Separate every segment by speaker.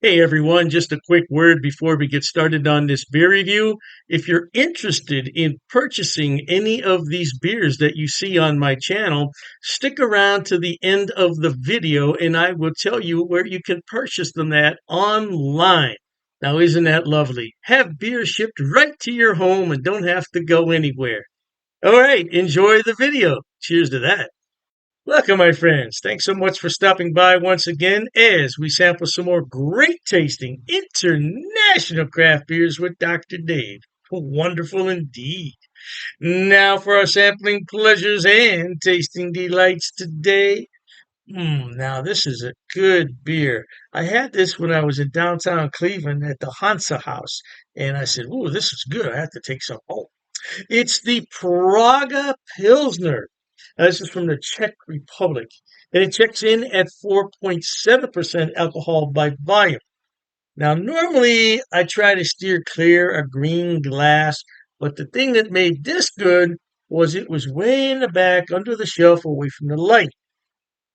Speaker 1: Hey everyone, just a quick word before we get started on this beer review. If you're interested in purchasing any of these beers that you see on my channel, stick around to the end of the video and I will tell you where you can purchase them at online. Now, isn't that lovely? Have beer shipped right to your home and don't have to go anywhere. All right, enjoy the video. Cheers to that. Welcome, my friends. Thanks so much for stopping by once again as we sample some more great tasting international craft beers with Dr. Dave. Wonderful indeed. Now for our sampling pleasures and tasting delights today. Now this is a good beer. I had this when I was in downtown Cleveland at the Hansa House, and I said, "Ooh, this is good. I have to take some home." It's the Praga Pilsner. This is from the Czech Republic, and it checks in at 4.7% alcohol by volume. Now, normally I try to steer clear a green glass, but the thing that made this good was it was way in the back under the shelf away from the light.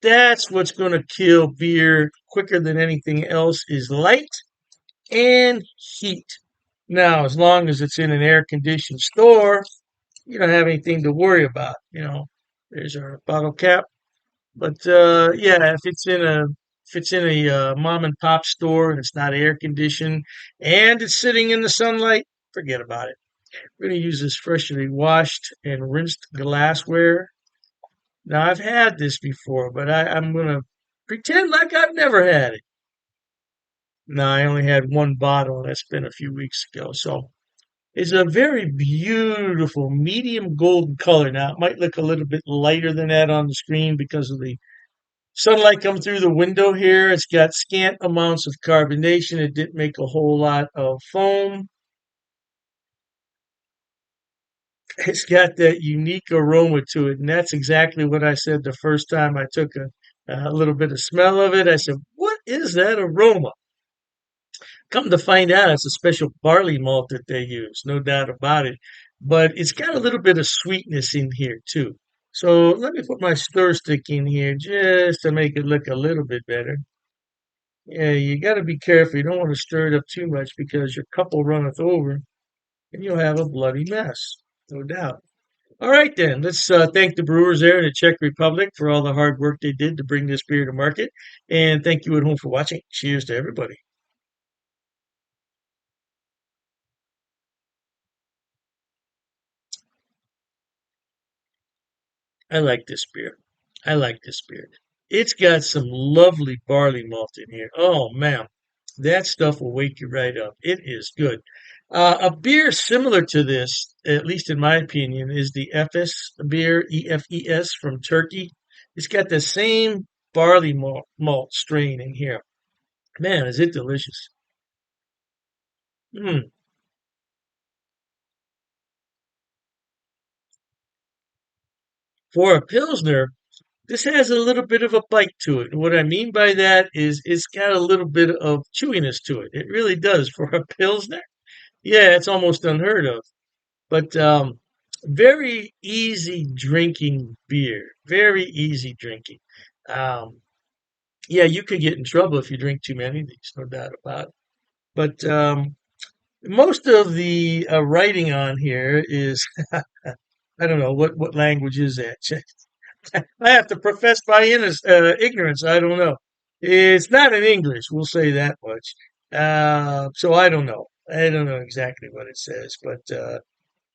Speaker 1: That's what's going to kill beer quicker than anything else is light and heat. Now, as long as it's in an air-conditioned store, you don't have anything to worry about. There's our bottle cap. But yeah, if it's in a mom and pop store and it's not air conditioned and it's sitting in the sunlight, forget about it. We're going to use this freshly washed and rinsed glassware. Now, I've had this before, but I'm going to pretend like I've never had it. No, I only had one bottle, and that's been a few weeks ago. So it's a very beautiful medium golden color. Now, it might look a little bit lighter than that on the screen because of the sunlight coming through the window here. It's got scant amounts of carbonation. It didn't make a whole lot of foam. It's got that unique aroma to it. And that's exactly what I said the first time I took a little bit of smell of it. I said, "What is that aroma?" Come to find out, it's a special barley malt that they use, no doubt about it. But it's got a little bit of sweetness in here too. So let me put my stir stick in here just to make it look a little bit better. Yeah, you got to be careful. You don't want to stir it up too much because your cup will runneth over and you'll have a bloody mess, no doubt. All right, then. Let's thank the brewers there in the Czech Republic for all the hard work they did to bring this beer to market. And thank you at home for watching. Cheers to everybody. I like this beer. I like this beer. It's got some lovely barley malt in here. Oh, man. That stuff will wake you right up. It is good. A beer similar to this, at least in my opinion, is the Efes beer, EFES from Turkey. It's got the same barley malt strain in here. Man, is it delicious. Mm. For a Pilsner, this has a little bit of a bite to it. And what I mean by that is it's got a little bit of chewiness to it. It really does. For a Pilsner, yeah, it's almost unheard of. But very easy drinking beer. Very easy drinking. Um, yeah, you could get in trouble if you drink too many of these, no doubt about it. But most of the writing on here is, I don't know, what language is that? I have to profess my ignorance. I don't know. It's not in English, we'll say that much. So I don't know. I don't know exactly what it says, but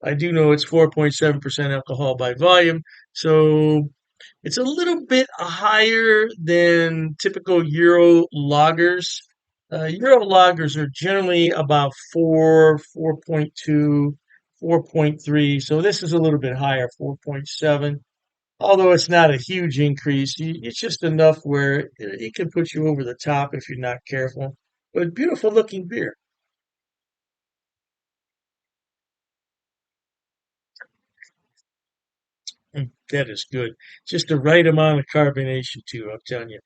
Speaker 1: I do know it's 4.7% alcohol by volume. So it's a little bit higher than typical Euro lagers. Euro lagers are generally about 4, 4.2, 4.3. So this is a little bit higher, 4.7. Although it's not a huge increase, it's just enough where it can put you over the top if you're not careful. But beautiful looking beer. That is good. Just the right amount of carbonation too, I'm telling you.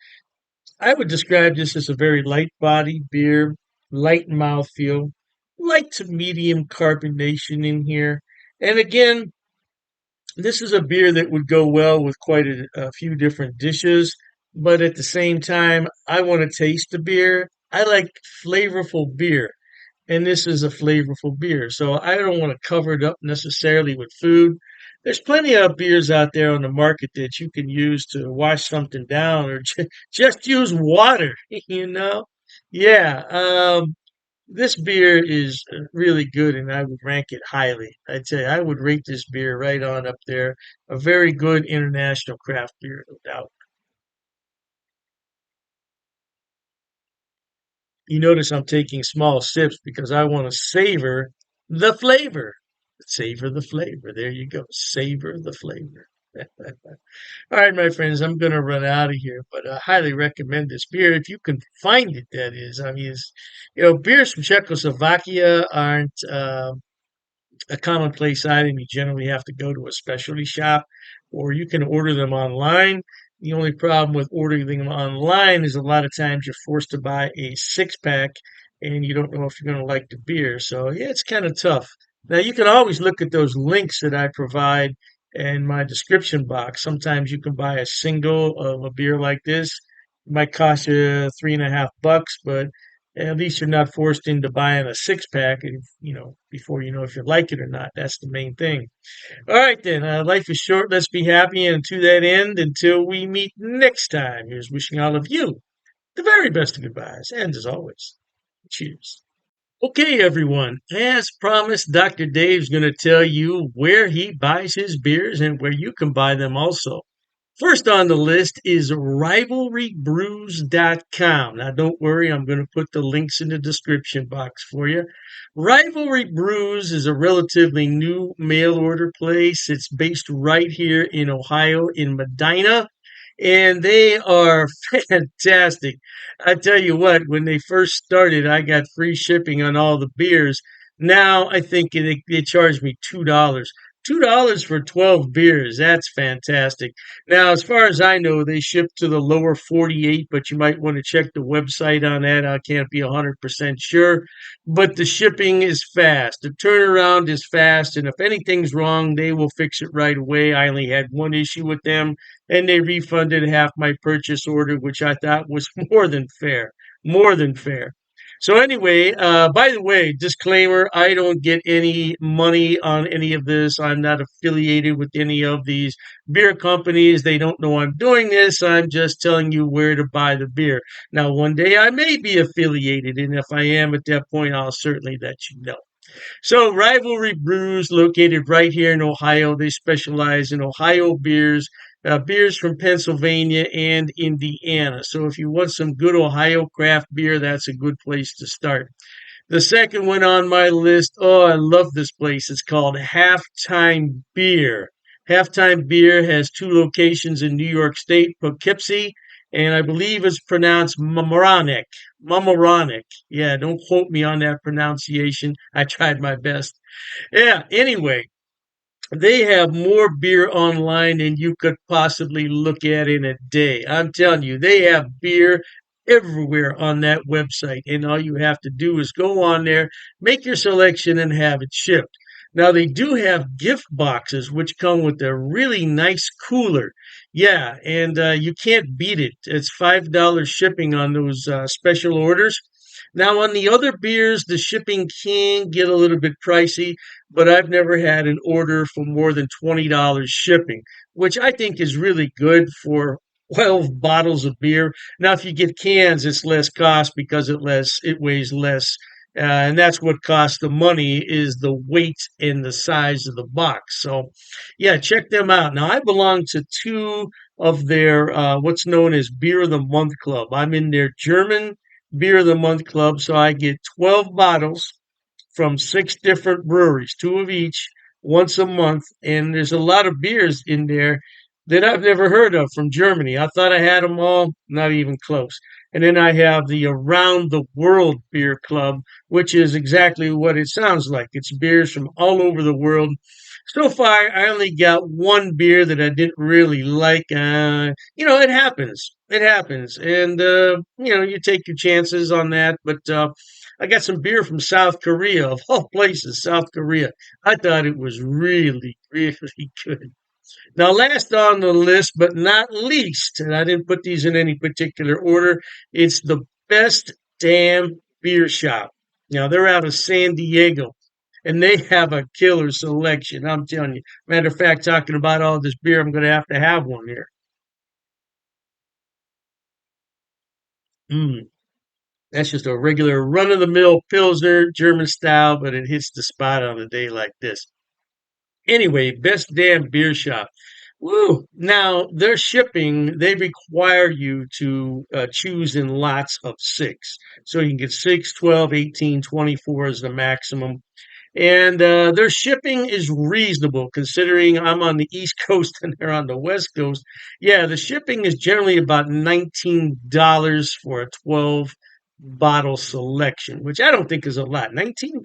Speaker 1: I would describe this as a very light body beer, light mouthfeel, light to medium carbonation in here. And again, this is a beer that would go well with quite a few different dishes, but at the same time, I want to taste the beer. I like flavorful beer, and this is a flavorful beer. So I don't want to cover it up necessarily with food. There's plenty of beers out there on the market that you can use to wash something down or just use water, you know? Yeah, this beer is really good and I would rank it highly. I'd say I would rate this beer right on up there. A very good international craft beer, no doubt. You notice I'm taking small sips because I want to savor the flavor. Savor the flavor. There you go. Savor the flavor. All right, my friends, I'm going to run out of here, but I highly recommend this beer if you can find it. That is, I mean, beers from Czechoslovakia aren't a commonplace item. You generally have to go to a specialty shop or you can order them online. The only problem with ordering them online is a lot of times you're forced to buy a six pack and you don't know if you're going to like the beer. So, yeah, it's kind of tough. Now, you can always look at those links that I provide in my description box. Sometimes you can buy a single of a beer like this. It might cost you 3.5 bucks, but at least you're not forced into buying a six pack, before you know if you like it or not. That's the main thing. All right, then. Life is short. Let's be happy. And to that end, until we meet next time, here's wishing all of you the very best of goodbyes. And as always, cheers. Okay, everyone. As promised, Dr. Dave's going to tell you where he buys his beers and where you can buy them also. First on the list is rivalrybrews.com. Now, don't worry, I'm going to put the links in the description box for you. Rivalry Brews is a relatively new mail order place. It's based right here in Ohio, in Medina, and they are fantastic. I tell you what, when they first started, I got free shipping on all the beers. Now I think they charge me $2. $2 for 12 beers. That's fantastic. Now, as far as I know, they ship to the lower 48, but you might want to check the website on that. I can't be 100% sure, but the shipping is fast. The turnaround is fast, and if anything's wrong, they will fix it right away. I only had one issue with them, and they refunded half my purchase order, which I thought was more than fair. More than fair. So anyway, by the way, disclaimer, I don't get any money on any of this. I'm not affiliated with any of these beer companies. They don't know I'm doing this. I'm just telling you where to buy the beer. Now, one day I may be affiliated, and if I am at that point, I'll certainly let you know. So, Rivalry Brews, located right here in Ohio, they specialize in Ohio beers, beers from Pennsylvania and Indiana. So, if you want some good Ohio craft beer, that's a good place to start. The second one on my list, oh, I love this place. It's called Halftime Beer. Halftime Beer has two locations in New York State, Poughkeepsie, and I believe it's pronounced Mamaroneck. Mamaroneck. Yeah, don't quote me on that pronunciation. I tried my best. Yeah, anyway, they have more beer online than you could possibly look at in a day. I'm telling you, they have beer everywhere on that website. And all you have to do is go on there, make your selection, and have it shipped. Now, they do have gift boxes, which come with a really nice cooler. Yeah, and you can't beat it. It's $5 shipping on those special orders. Now, on the other beers, the shipping can get a little bit pricey, but I've never had an order for more than $20 shipping, which I think is really good for 12 bottles of beer. Now, if you get cans, it's less cost because it weighs less. And that's what costs the money is the weight and the size of the box. So, yeah, check them out. Now, I belong to two of their what's known as Beer of the Month Club. I'm in their German Beer of the Month Club, so I get 12 bottles from six different breweries, two of each, once a month. And there's a lot of beers in there that I've never heard of from Germany. I thought I had them all, not even close. And then I have the Around the World Beer Club, which is exactly what it sounds like. It's beers from all over the world. So far, I only got one beer that I didn't really like. It happens. It happens. And, you take your chances on that. But I got some beer from South Korea, of all places, South Korea. I thought it was really, really good. Now, last on the list, but not least, and I didn't put these in any particular order, it's the best Damn Beer Shop. Now they're out of San Diego and they have a killer selection. I'm telling you. Matter of fact, talking about all this beer, I'm going to have one here. Mm, that's just a regular run of the mill Pilsner, German style, but it hits the spot on a day like this. Anyway, best damn beer shop. Woo! Now, their shipping, they require you to choose in lots of six. So you can get 6, 12, 18, 24 is the maximum. And their shipping is reasonable considering I'm on the East Coast and they're on the West Coast. Yeah, the shipping is generally about $19 for a 12 bottle selection, which I don't think is a lot. $19?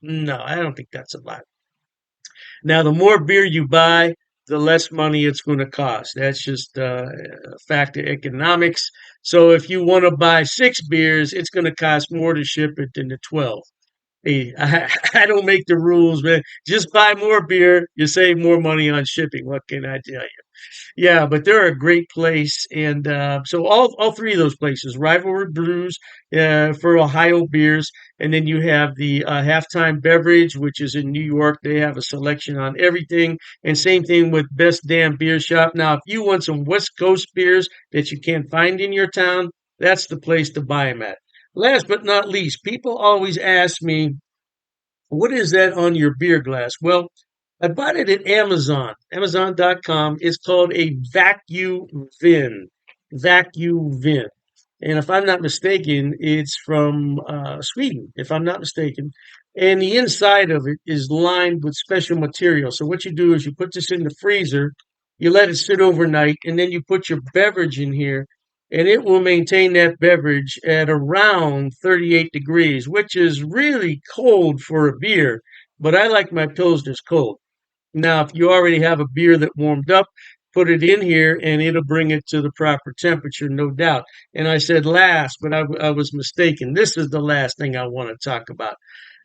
Speaker 1: No, I don't think that's a lot. Now, the more beer you buy, the less money it's going to cost. That's just a fact of economics. So if you want to buy six beers, it's going to cost more to ship it than the 12. Hey, I don't make the rules, man. Just buy more beer. You save more money on shipping. What can I tell you? Yeah, but they're a great place, and so all three of those places, Rivalry Brews for Ohio beers, and then you have the Halftime Beverage, which is in New York. They have a selection on everything, and same thing with Best Damn Beer Shop. Now, if you want some West Coast beers that you can't find in your town, that's the place to buy them at. Last but not least, people always ask me, what is that on your beer glass? Well, I bought it at Amazon, Amazon.com. It's called a vacuum vin. Vacuum vin. And if I'm not mistaken, it's from Sweden, if I'm not mistaken. And the inside of it is lined with special material. So what you do is you put this in the freezer, you let it sit overnight, and then you put your beverage in here, and it will maintain that beverage at around 38 degrees, which is really cold for a beer. But I like my Pilsners cold. Now, if you already have a beer that warmed up, put it in here and it'll bring it to the proper temperature, no doubt. And I said last, but I was mistaken. This is the last thing I want to talk about.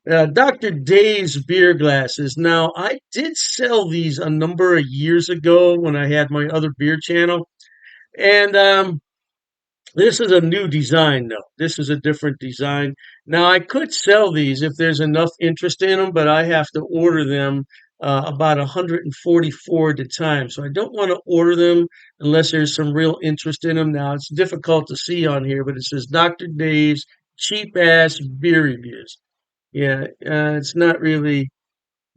Speaker 1: Dr. Dave's beer glasses. Now, I did sell these a number of years ago when I had my other beer channel. And this is a new design, though. This is a different design. Now, I could sell these if there's enough interest in them, but I have to order them about 144 at a time. So I don't want to order them unless there's some real interest in them. Now, it's difficult to see on here, but it says Dr. Dave's cheap ass beer reviews. Yeah, it's not really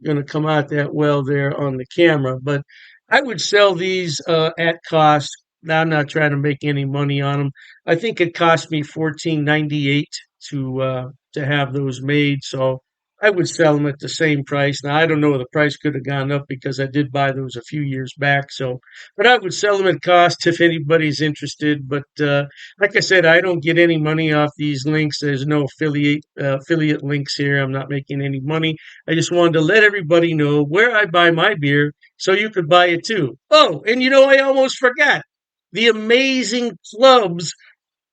Speaker 1: going to come out that well there on the camera. But I would sell these at cost. Now I'm not trying to make any money on them. I think it cost me 14.98 to have those made. So I would sell them at the same price. Now I don't know the price could have gone up because I did buy those a few years back. So, but I would sell them at cost if anybody's interested. But like I said, I don't get any money off these links. There's no affiliate links here. I'm not making any money. I just wanted to let everybody know where I buy my beer so you could buy it too. Oh, and you know, I almost forgot the Amazing Clubs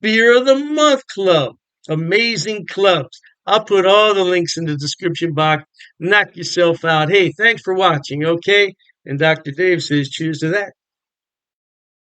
Speaker 1: Beer of the Month Club. Amazing Clubs. I'll put all the links in the description box. Knock yourself out. Hey, thanks for watching, okay? And Dr. Dave says cheers to that.